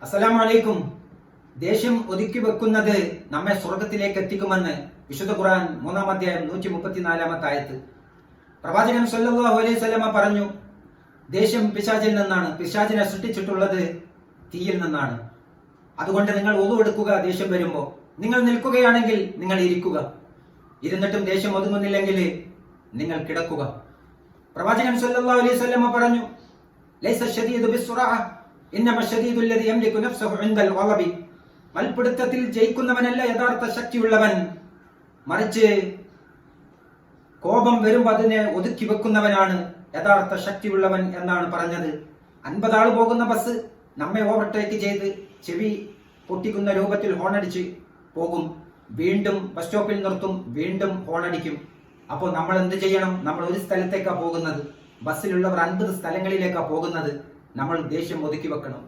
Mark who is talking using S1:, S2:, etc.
S1: അസ്സലാമു അലൈക്കും. ദേഷ്യം ഒതുക്കി വെക്കുന്നത് നമ്മെ സ്വർഗത്തിലേക്ക് എത്തിക്കുമെന്ന് വിശുദ്ധ ഖുർആൻ 3-ാം അധ്യായം 134-ാമത്തെ ആയത്ത്. പ്രവാചകൻ സല്ലല്ലാഹു അലൈഹി വസല്ലമ പറഞ്ഞു, ദേഷ്യം പിശാചിൽ നിന്നാണ്, പിശാചിനെ സൃഷ്ടിച്ചിട്ടുള്ളത് തീയിൽ നിന്നാണ്. അതുകൊണ്ട് നിങ്ങൾ wudu എടുക്കുക. ദേഷ്യം വരുമ്പോൾ നിങ്ങൾ നിൽക്കുകയാണെങ്കിൽ നിങ്ങൾ ഇരിക്കുക, ഇരുന്നിട്ടും ദേഷ്യം ഒതുങ്ങുന്നില്ലെങ്കിൽ നിങ്ങൾ കിടക്കുക. പ്രവാചകൻ സല്ലല്ലാഹു അലൈഹി വസല്ലമ പറഞ്ഞു, ലൈസ ശദീദു ബിസ്സുറഅ ഇന്നമ ശദീദു അല്ലദീ യംലികു നഫ്സഹു ഇൻദൽ ഗളബി. മൽപിടുത്തത്തിൽ ജയിക്കുന്നവനല്ല യഥാർത്ഥ ശക്തിയുള്ളവൻ, മറിച്ച് കോപം വരുമ്പോൾ അതിനെ ഒതുക്കി വെക്കുന്നവനാണ് യഥാർത്ഥ ശക്തിയുള്ളവൻ എന്നാണ് പറഞ്ഞത്. 50 ആൾ പോകുന്ന ബസ് നമ്മെ ഓവർടേക്ക് ചെയ്ത് ചെവി പൊട്ടിക്കുന്ന രൂപത്തിൽ ഹോണടിച്ച് പോകും, വീണ്ടും ബസ് സ്റ്റോപ്പിൽ നിർത്തും, വീണ്ടും ഹോണടിക്കും. അപ്പോൾ നമ്മൾ എന്ത് ചെയ്യണം? നമ്മൾ ഒരു സ്ഥലത്തേക്കാണ് പോകുന്നത്, ബസ്സിലുള്ളവർ 50 സ്ഥലങ്ങളിലേക്കാണ് പോകുന്നത്. നമ്മൾ ദേഷ്യം ഒതുക്കി വെക്കണം.